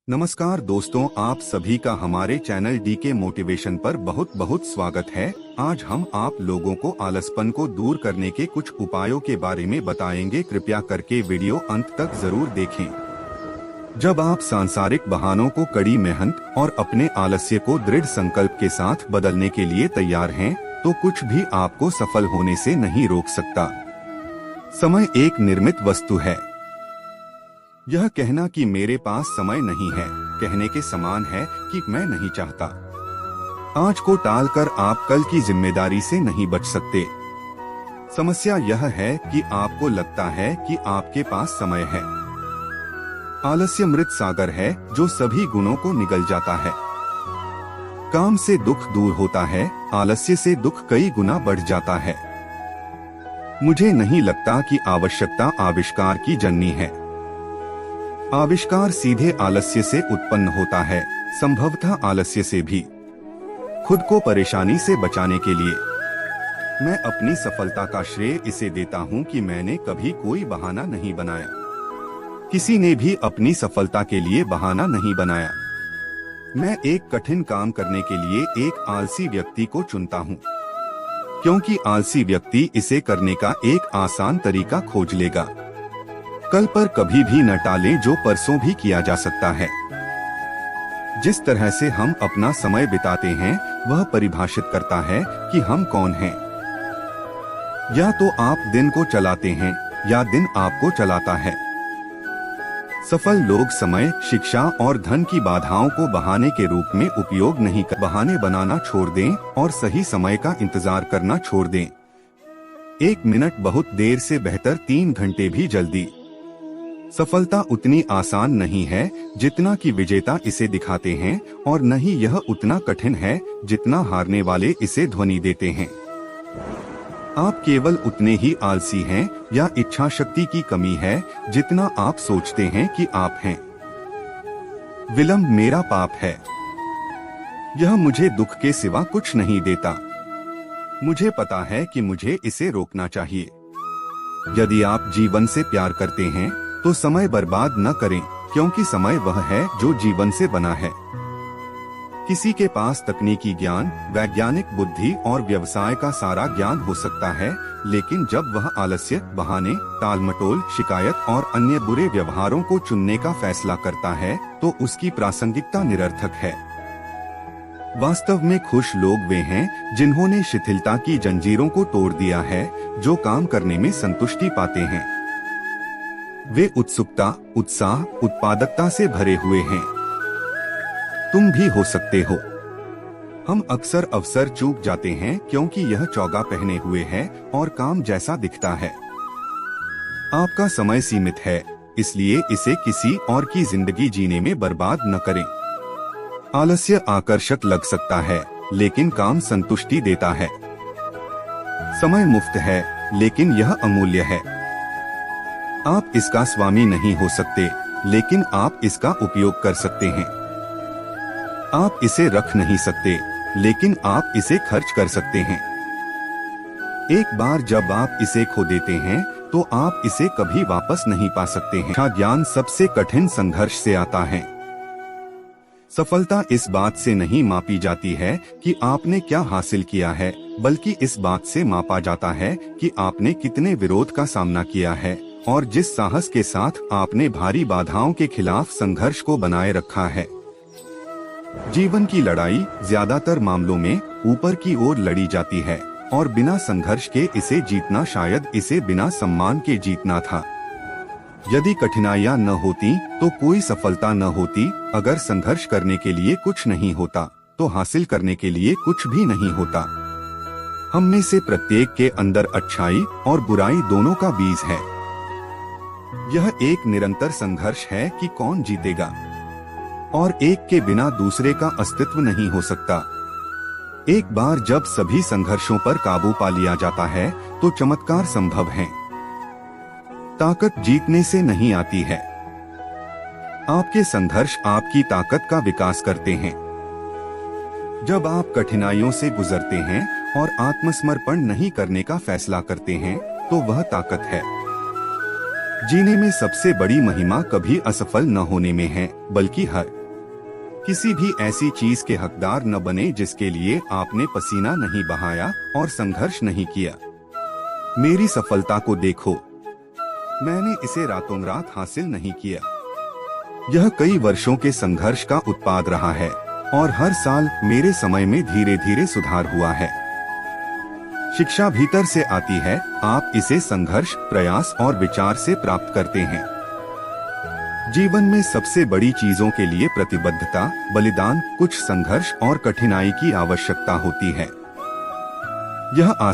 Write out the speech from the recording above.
नमस्कार दोस्तों, आप सभी का हमारे चैनल डीके मोटिवेशन पर बहुत बहुत स्वागत है। आज हम आप लोगों को आलसपन को दूर करने के कुछ उपायों के बारे में बताएंगे। कृपया करके वीडियो अंत तक जरूर देखें। जब आप सांसारिक बहानों को कड़ी मेहनत और अपने आलस्य को दृढ़ संकल्प के साथ बदलने के लिए तैयार हैं, तो कुछ भी आपको सफल होने से नहीं रोक सकता। समय एक निर्मित वस्तु है। यह कहना कि मेरे पास समय नहीं है कहने के समान है कि मैं नहीं चाहता। आज को टालकर आप कल की जिम्मेदारी से नहीं बच सकते। समस्या यह है कि आपको लगता है कि आपके पास समय है। आलस्य मृत सागर है जो सभी गुणों को निगल जाता है। काम से दुख दूर होता है, आलस्य से दुख कई गुना बढ़ जाता है। मुझे नहीं लगता कि आवश्यकता आविष्कार की जननी है। आविष्कार सीधे आलस्य से उत्पन्न होता है, संभवतः आलस्य से भी। खुद को परेशानी से बचाने के लिए मैं अपनी सफलता का श्रेय इसे देता हूं कि मैंने कभी कोई बहाना नहीं बनाया। किसी ने भी अपनी सफलता के लिए बहाना नहीं बनाया। मैं एक कठिन काम करने के लिए एक आलसी व्यक्ति को चुनता हूं, क्योंकि आलसी व्यक्ति इसे करने का एक आसान तरीका खोज लेगा। कल पर कभी भी न टालें जो परसों भी किया जा सकता है। जिस तरह से हम अपना समय बिताते हैं वह परिभाषित करता है कि हम कौन हैं। या तो आप दिन को चलाते हैं या दिन आपको चलाता है। सफल लोग समय, शिक्षा और धन की बाधाओं को बहाने के रूप में उपयोग नहीं कर बहाने बनाना छोड़ दें और सही समय का इंतजार करना छोड़ दें। 1 मिनट बहुत देर से बेहतर 3 घंटे भी जल्दी। सफलता उतनी आसान नहीं है जितना कि विजेता इसे दिखाते हैं, और न ही यह उतना कठिन है जितना हारने वाले इसे ध्वनि देते हैं। आप केवल उतने ही आलसी हैं या इच्छा शक्ति की कमी है जितना आप सोचते हैं कि आप हैं। विलंब मेरा पाप है। यह मुझे दुख के सिवा कुछ नहीं देता। मुझे पता है कि मुझे इसे रोकना चाहिए। यदि आप जीवन से प्यार करते हैं तो समय बर्बाद न करें, क्योंकि समय वह है जो जीवन से बना है। किसी के पास तकनीकी ज्ञान, वैज्ञानिक बुद्धि और व्यवसाय का सारा ज्ञान हो सकता है, लेकिन जब वह आलस्य, बहाने, टालमटोल, शिकायत और अन्य बुरे व्यवहारों को चुनने का फैसला करता है तो उसकी प्रासंगिकता निरर्थक है। वास्तव में खुश लोग वे हैं जिन्होंने शिथिलता की जंजीरों को तोड़ दिया है, जो काम करने में संतुष्टि पाते हैं। वे उत्सुकता, उत्साह, उत्पादकता से भरे हुए हैं। तुम भी हो सकते हो। हम अक्सर अवसर चूक जाते हैं क्योंकि यह चौगा पहने हुए है और काम जैसा दिखता है। आपका समय सीमित है, इसलिए इसे किसी और की जिंदगी जीने में बर्बाद न करें। आलस्य आकर्षक लग सकता है, लेकिन काम संतुष्टि देता है। समय मुफ्त है, लेकिन यह अमूल्य है। आप इसका स्वामी नहीं हो सकते, लेकिन आप इसका उपयोग कर सकते हैं। आप इसे रख नहीं सकते, लेकिन आप इसे खर्च कर सकते हैं। एक बार जब आप इसे खो देते हैं तो आप इसे कभी वापस नहीं पा सकते हैं। अच्छा ज्ञान सबसे कठिन संघर्ष से आता है। सफलता इस बात से नहीं मापी जाती है कि आपने क्या हासिल किया है, बल्कि इस बात से मापा जाता है कि आपने कितने विरोध का सामना किया है और जिस साहस के साथ आपने भारी बाधाओं के खिलाफ संघर्ष को बनाए रखा है। जीवन की लड़ाई ज्यादातर मामलों में ऊपर की ओर लड़ी जाती है, और बिना संघर्ष के इसे जीतना शायद इसे बिना सम्मान के जीतना था। यदि कठिनाइयां न होती तो कोई सफलता न होती। अगर संघर्ष करने के लिए कुछ नहीं होता तो हासिल करने के लिए कुछ भी नहीं होता। हम में से प्रत्येक के अंदर अच्छाई और बुराई दोनों का बीज है। यह एक निरंतर संघर्ष है कि कौन जीतेगा, और एक के बिना दूसरे का अस्तित्व नहीं हो सकता। एक बार जब सभी संघर्षों पर काबू पा लिया जाता है तो चमत्कार संभव है। ताकत जीतने से नहीं आती है। आपके संघर्ष आपकी ताकत का विकास करते हैं। जब आप कठिनाइयों से गुजरते हैं और आत्मसमर्पण नहीं करने का फैसला करते हैं तो वह ताकत है। जीने में सबसे बड़ी महिमा कभी असफल न होने में है, बल्कि हर किसी भी ऐसी चीज के हकदार न बने जिसके लिए आपने पसीना नहीं बहाया और संघर्ष नहीं किया। मेरी सफलता को देखो, मैंने इसे रातों रात हासिल नहीं किया। यह कई वर्षों के संघर्ष का उत्पाद रहा है और हर साल मेरे समय में धीरे धीरे सुधार हुआ है। शिक्षा भीतर से आती है, आप इसे संघर्ष, प्रयास और विचार से प्राप्त करते हैं। जीवन में सबसे बड़ी चीजों के लिए प्रतिबद्धता, बलिदान, कुछ संघर्ष और कठिनाई की आवश्यकता होती है। यह आसान